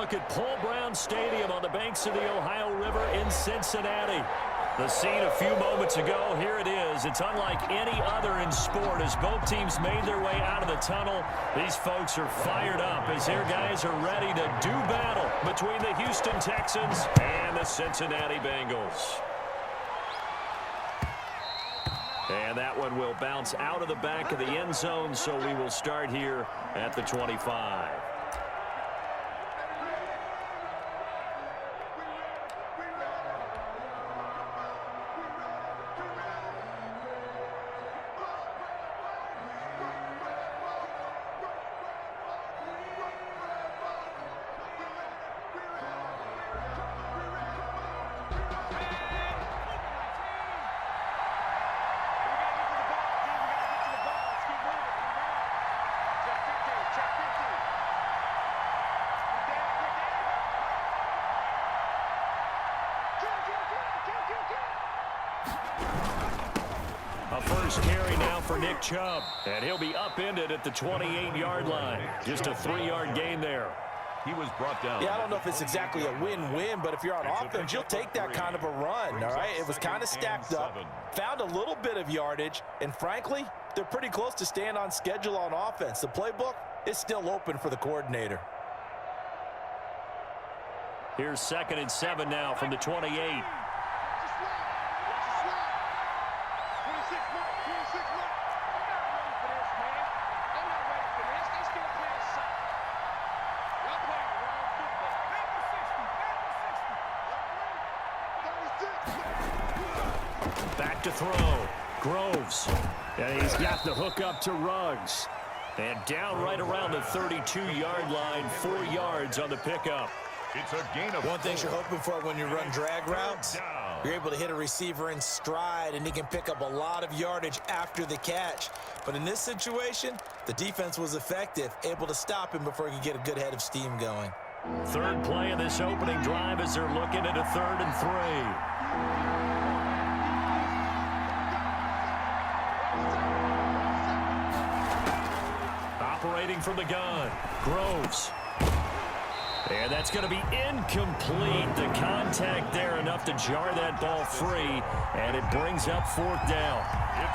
look at Paul Brown Stadium on the banks of the Ohio River in Cincinnati. The scene a few moments ago, here it is. It's unlike any other in sport as both teams made their way out of the tunnel. These folks are fired up as their guys are ready to do battle between the Houston Texans and the Cincinnati Bengals. And that one will bounce out of the back of the end zone, so we will start here at the 25. A first carry now for Nick Chubb, and he'll be upended at the 28-yard line. Just a 3-yard gain there. He was brought down. Yeah, I don't know if it's exactly a win-win, but if you're on offense, you'll take that kind of a run, all right? It was kind of stacked up, found a little bit of yardage, and frankly, they're pretty close to staying on schedule on offense. The playbook is still open for the coordinator. Here's 2nd and 7 now from the 28. Back to throw. Groves. And he's got the hook up to Ruggs. And down right around the 32-yard line, 4 yards on the pickup. It's a gain of One thing you're hoping for when you run drag routes, you're able to hit a receiver in stride, and he can pick up a lot of yardage after the catch. But in this situation, the defense was effective, able to stop him before he could get a good head of steam going. Third play of this opening drive as they're looking at a 3rd and 3. Operating from the gun, Groves. And that's going to be incomplete. The contact there enough to jar that ball free, and it brings up 4th down.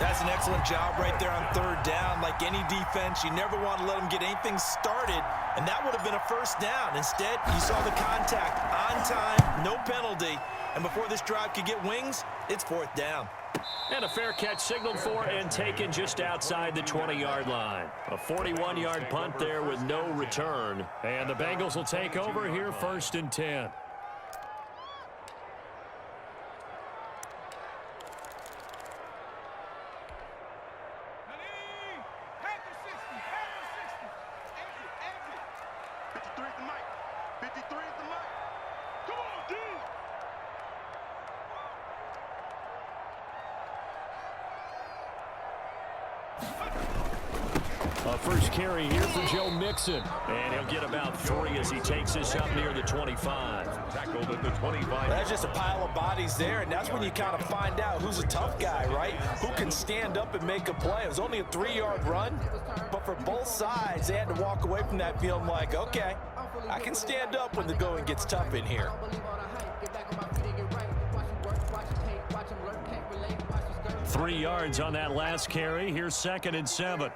That's an excellent job right there on 3rd down. Like any defense, you never want to let them get anything started, and that would have been a 1st down. Instead, you saw the contact on time, no penalty, and before this drive could get wings, it's 4th down. And a fair catch signaled for and taken just outside the 20-yard line. A 41-yard punt there with no return. And the Bengals will take over here 1st and 10. A first carry here for Joe Mixon. And he'll get about 3 as he takes this up near the 25. Tackled at the 25. That's just a pile of bodies there, and that's when you kind of find out who's a tough guy, right? Who can stand up and make a play. It was only a 3-yard run, but for both sides, they had to walk away from that feeling like, okay, I can stand up when the going gets tough in here. 3 yards on that last carry. Here's 2nd and 7.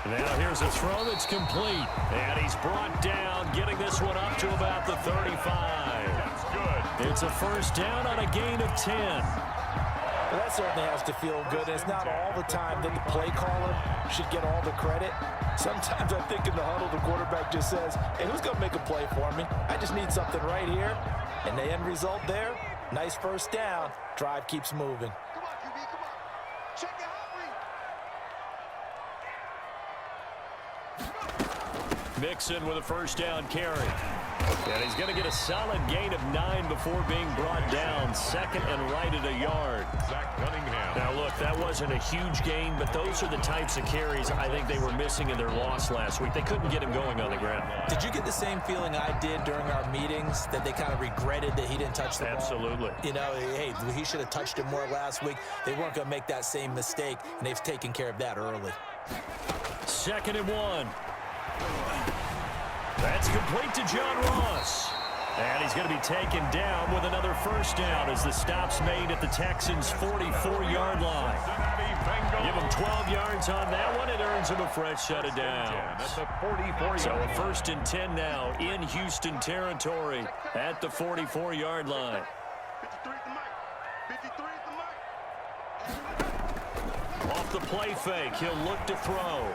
Now here's a throw that's complete. And he's brought down, getting this one up to about the 35. That's good. It's a 1st down on a gain of 10. Well, that certainly has to feel good. It's not all the time that the play caller should get all the credit. Sometimes I think in the huddle, the quarterback just says, hey, who's going to make a play for me? I just need something right here. And the end result there, nice 1st down. Drive keeps moving. Come on, QB, come on. Check it out. Mixon with a 1st down carry. And he's going to get a solid gain of 9 before being brought down. 2nd and right at a yard. Zach Cunningham. Now look, That wasn't a huge gain, but those are the types of carries I think they were missing in their loss last week. They couldn't get him going on the ground. Did you get the same feeling I did during our meetings, that they kind of regretted that he didn't touch the ball? Absolutely. You know, hey, he should have touched it more last week. They weren't going to make that same mistake, and they've taken care of that early. 2nd and 1. That's complete to John Ross. And he's going to be taken down with another first down as the stop's made at the Texans' 44-yard line. Give him 12 yards on that one. It earns him a fresh set of downs. So a 1st and 10 now in Houston territory at the 44-yard line. 53 at the mic. 53 at the mic. Off the play fake, he'll look to throw.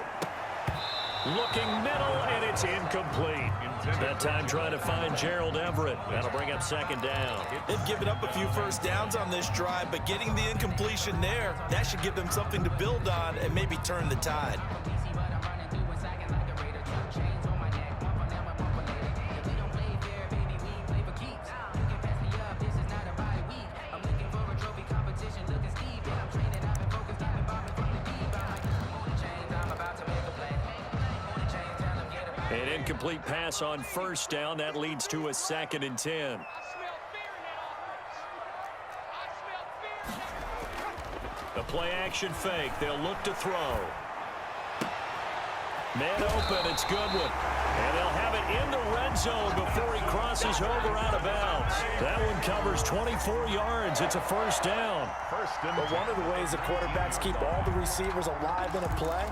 Looking middle, and it's incomplete. That time trying to find Gerald Everett. That'll bring up 2nd down. They've given up a few first downs on this drive, but getting the incompletion there, that should give them something to build on and maybe turn the tide. An incomplete pass on 1st down. That leads to a 2nd and 10. The play action fake. They'll look to throw. Man open. It's Goodwin. And they'll have it in the red zone before he crosses over out of bounds. That one covers 24 yards. It's a 1st down. But one of the ways the quarterbacks keep all the receivers alive in a play,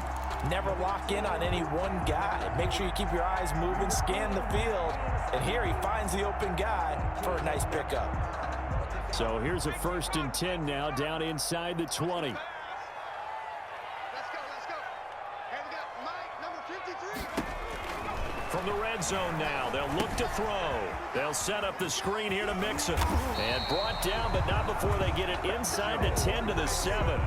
never lock in on any one guy. Make sure you keep your eyes moving, scan the field, and here he finds the open guy for a nice pickup. So here's a 1st and 10 now, down inside the 20. Let's go, let's go. And we got Mike, number 53. From the red zone now, they'll look to throw. They'll set up the screen here to Mixon. And brought down, but not before they get it inside the 10 to the 7.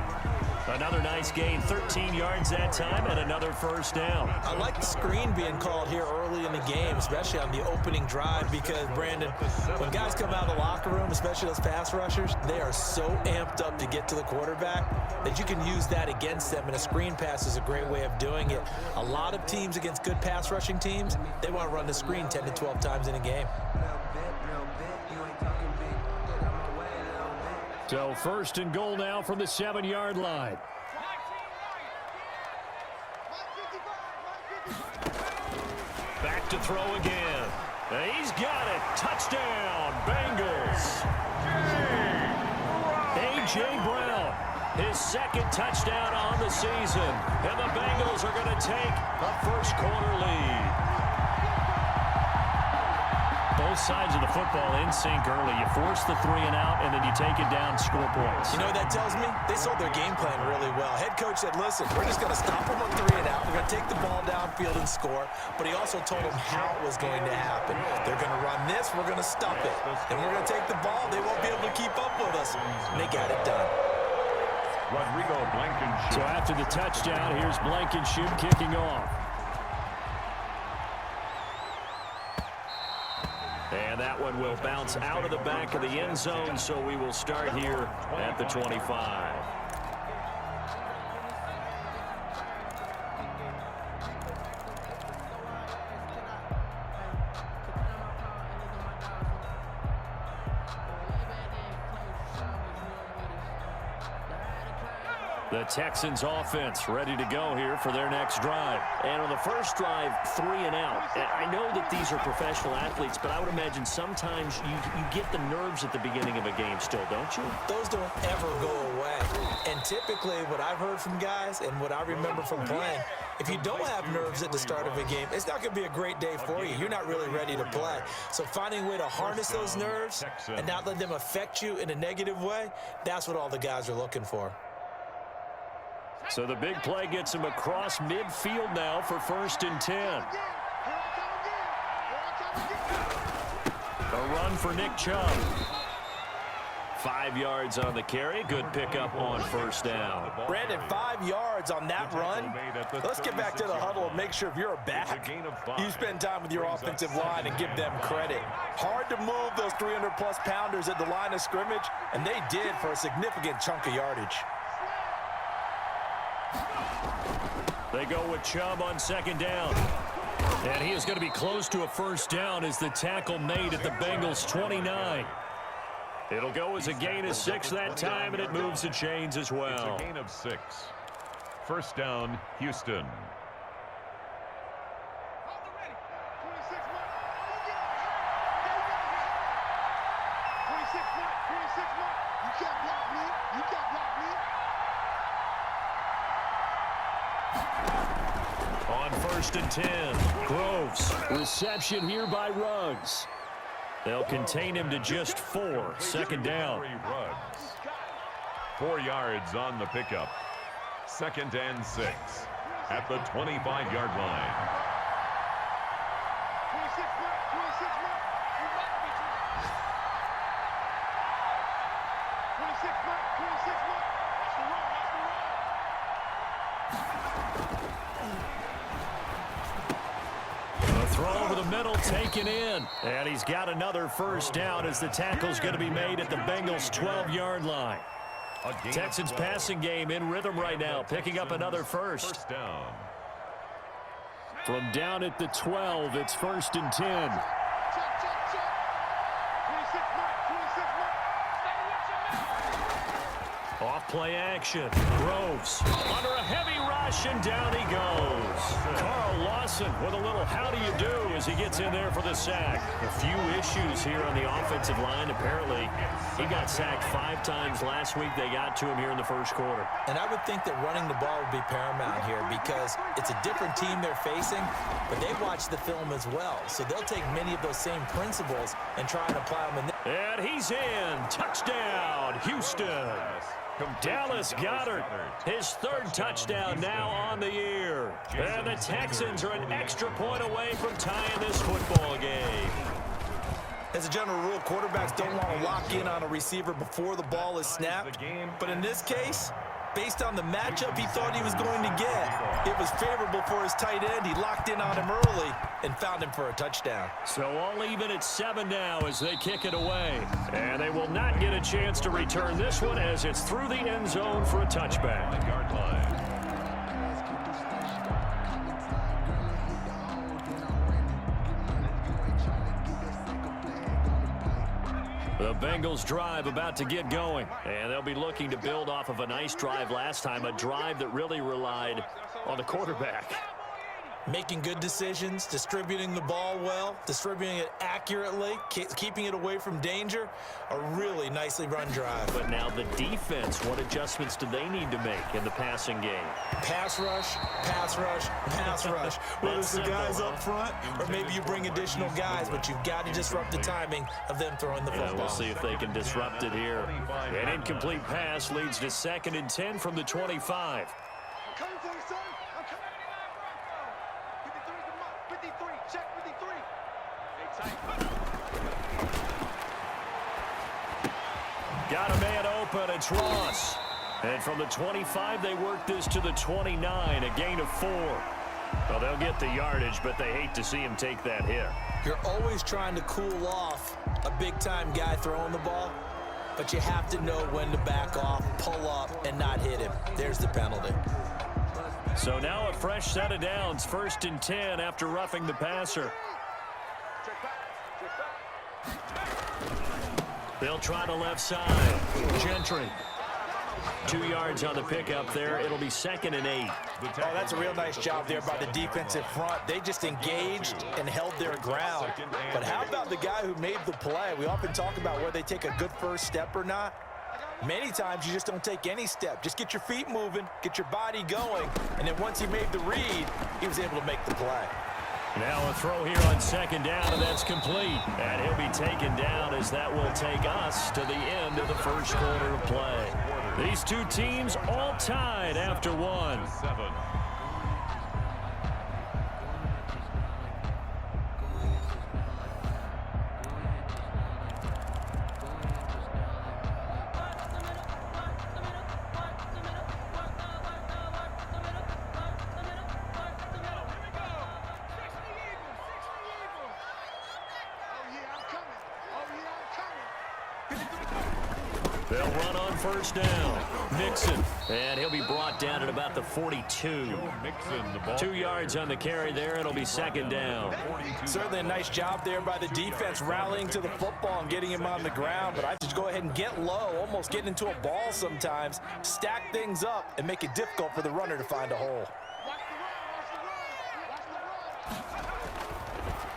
Another nice gain, 13 yards that time, and another 1st down. I like the screen being called here early in the game, especially on the opening drive, because, Brandon, when guys come out of the locker room, especially those pass rushers, they are so amped up to get to the quarterback that you can use that against them, and a screen pass is a great way of doing it. A lot of teams against good pass rushing teams, they want to run the screen 10 to 12 times in a game. So 1st and goal now from the 7-yard line. Back to throw again. And he's got it. Touchdown, Bengals. A.J. Brown, his 2nd touchdown on the season. And the Bengals are going to take a 1st quarter lead. Both sides of the football in sync early. You force the 3 and out, and then you take it down, score points. You know what that tells me? They sold their game plan really well. Head coach said, listen, we're just going to stop them on 3 and out. We're going to take the ball downfield and score. But he also told them how it was going to happen. They're going to run this. We're going to stop it. Then we're going to take the ball. They won't be able to keep up with us. And they got it done. Rodrigo Blankenship. So after the touchdown, here's Blankenship kicking off. And that one will bounce out of the back of the end zone, so we will start here at the 25. The Texans offense ready to go here for their next drive. And on the first drive, 3 and out. And I know that these are professional athletes, but I would imagine sometimes you get the nerves at the beginning of a game still, don't you? Those don't ever go away. And typically what I've heard from guys and what I remember from playing, if you don't have nerves at the start of a game, it's not going to be a great day for you. You're not really ready to play. So finding a way to harness those nerves and not let them affect you in a negative way, that's what all the guys are looking for. So the big play gets him across midfield now for 1st and 10. A run for Nick Chubb. 5 yards on the carry. Good pickup on 1st down. Brandon, 5 yards on that run. Let's get back to the huddle and make sure if you're a back, you spend time with your offensive line and give them credit. Hard to move those 300-plus pounders at the line of scrimmage, and they did for a significant chunk of yardage. They go with Chubb on second down. And he is going to be close to a first down as the tackle made at the Bengals 29. It'll go as a gain of 6 that time, and it moves the chains as well. It's a gain of 6. First down, Houston. On first and 10, Groves. Reception here by Ruggs. They'll contain him to just 4. Second down. 4 yards on the pickup. Second and 6 at the 25-yard line. Throw over the middle, taken in. And he's got another first down as the tackle's going to be made at the Bengals' 12-yard line. Texans passing game in rhythm right now, picking up another first. Down. From down at the 12, it's first and 10. Off play action. Groves under a heavy rush, and down he goes. Carl Lawson with a little how do you do as he gets in there for the sack. A few issues here on the offensive line. Apparently, he got sacked 5 times last week. They got to him here in the first quarter. And I would think that running the ball would be paramount here because it's a different team they're facing, but they watch the film as well. So they'll take many of those same principles and try and apply them. And he's in. Touchdown, Houston. Dallas Goedert, his 3rd touchdown now on the year. And the Texans are an extra point away from tying this football game. As a general rule, quarterbacks don't want to lock in on a receiver before the ball is snapped. But in this case, based on the matchup he thought he was going to get, it was favorable for his tight end. He locked in on him early and found him for a touchdown. So all even at 7 now as they kick it away. And they will not get a chance to return this one as it's through the end zone for a touchback. Yard line. The Bengals drive about to get going, and they'll be looking to build off of a nice drive last time, a drive that really relied on the quarterback. Making good decisions, distributing the ball well, distributing it accurately, keeping it away from danger. A really nicely run drive. But now the defense, what adjustments do they need to make in the passing game? Pass rush, pass rush, pass rush. Whether it's the guys up front or maybe you bring additional guys, but you've got to disrupt the timing of them throwing the football. We'll see if they can disrupt it here. An incomplete pass leads to 2nd and 10 from the 25. I'm coming for you, son. I'm coming. 53's the mark. 53. Check 53. Stay tight. Got a man open. It's Ross. And from the 25, they work this to the 29, a gain of 4. Well, they'll get the yardage, but they hate to see him take that hit. You're always trying to cool off a big-time guy throwing the ball, but you have to know when to back off, pull up, and not hit him. There's the penalty. So now a fresh set of downs, 1st and 10 after roughing the passer. They'll try the left side. Gentry. 2 yards on the pickup there. It'll be 2nd and 8. Oh, that's a real nice job there by the defensive front. They just engaged and held their ground. But how about the guy who made the play? We often talk about whether they take a good first step or not. Many times you just don't take any step. Just get your feet moving, get your body going, and then once he made the read, he was able to make the play. Now a throw here on 2nd down, and that's complete. And he'll be taken down as that will take us to the end of the first quarter of play. These two teams all tied after 1. 7. They'll run on first down. Mixon, and he'll be brought down at about the 42. 2 yards on the carry there. It'll be second down. Certainly a nice job there by the defense rallying to the football and getting him on the ground, but I just go ahead and get low, almost get into a ball sometimes, stack things up, and make it difficult for the runner to find a hole.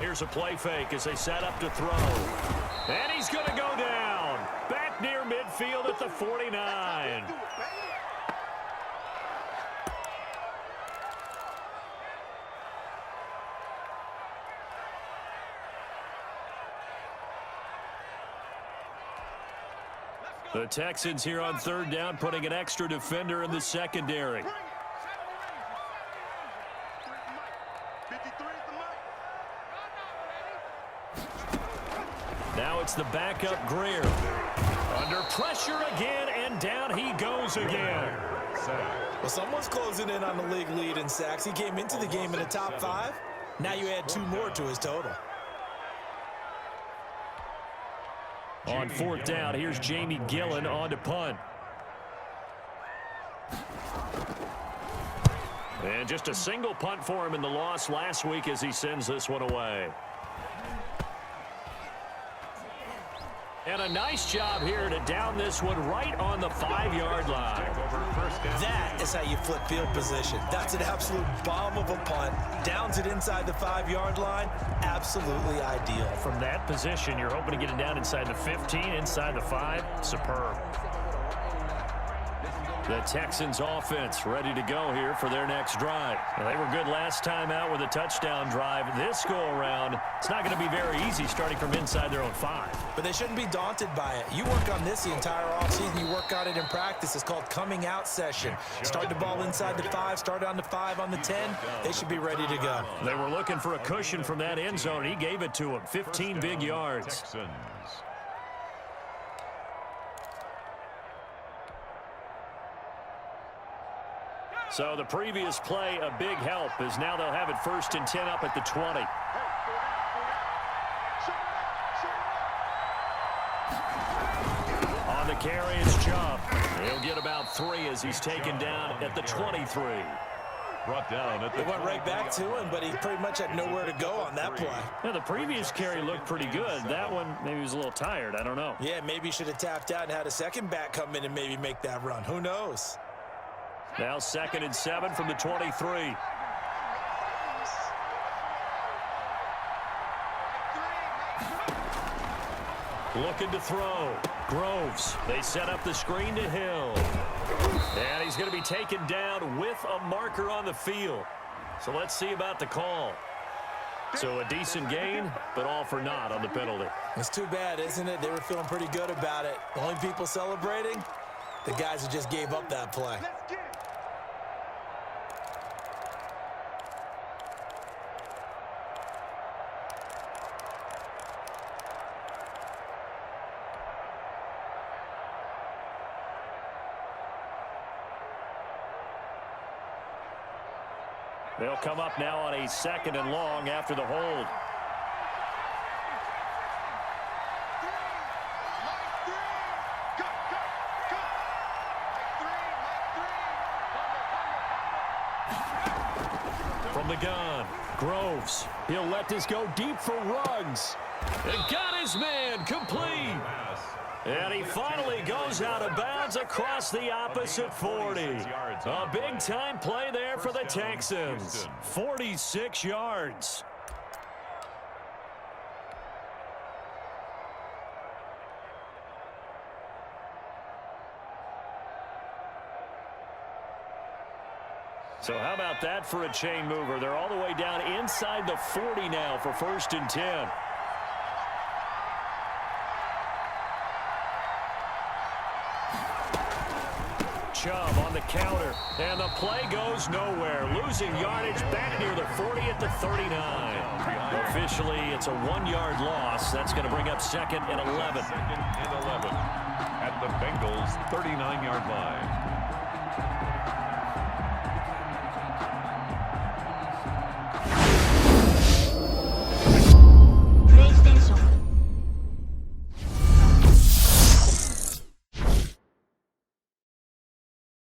Here's a play fake as they set up to throw. And he's going to go down. Back near midfield at the 49. The Texans here on third down, putting an extra defender in the secondary. Now it's the backup Greer. Under pressure again, and down he goes again. Well, someone's closing in on the league lead in sacks. He came into the game in the top 5. Now you add 2 more to his total. On fourth down, here's Jamie Gillen on to punt. And just a single punt for him in the loss last week as he sends this one away. And a nice job here to down this one right on the 5-yard line. That is how you flip field position. That's an absolute bomb of a punt. Downs it inside the 5-yard line. Absolutely ideal. From that position, you're hoping to get it down inside the 15, inside the 5. Superb. The Texans offense ready to go here for their next drive. Well, they were good last time out with a touchdown drive. This go-around, it's not going to be very easy starting from inside their own 5. But they shouldn't be daunted by it. You work on this the entire offseason. You work on it in practice. It's called coming out session. Start the ball inside the 5, start on the 5, on the 10. They should be ready to go. They were looking for a cushion from that end zone, and he gave it to them. 15 big yards. Texans. So the previous play, a big help, as now they'll have it 1st and 10 up at the 20. On the carry, it's Chubb. He'll get about 3 as he's taken down at the 23. Brought down at the It went right back to him, but he pretty much had nowhere to go on that play. Yeah, the previous carry looked pretty good. That one, maybe he was a little tired. I don't know. Yeah, maybe he should have tapped out and had a second back come in and maybe make that run. Who knows? Now 2nd and 7 from the 23. Looking to throw. Groves. They set up the screen to Hill. And he's going to be taken down with a marker on the field. So let's see about the call. So a decent gain, but all for naught on the penalty. It's too bad, isn't it? They were feeling pretty good about it. The only people celebrating, the guys who just gave up that play. They'll come up now on a 2nd and long after the hold. From the gun, Groves. He'll let this go deep for Ruggs. And got his man complete. And he finally goes out of bounds across the opposite 40. A big-time play there for the Texans. 46 yards. So how about that for a chain mover? They're all the way down inside the 40 now for 1st and 10. Chubb on the counter, and the play goes nowhere. Losing yardage back near the 40 at the 39. Officially, it's a 1-yard loss. That's going to bring up 2nd and 11. 2nd and 11 at the Bengals' 39-yard line.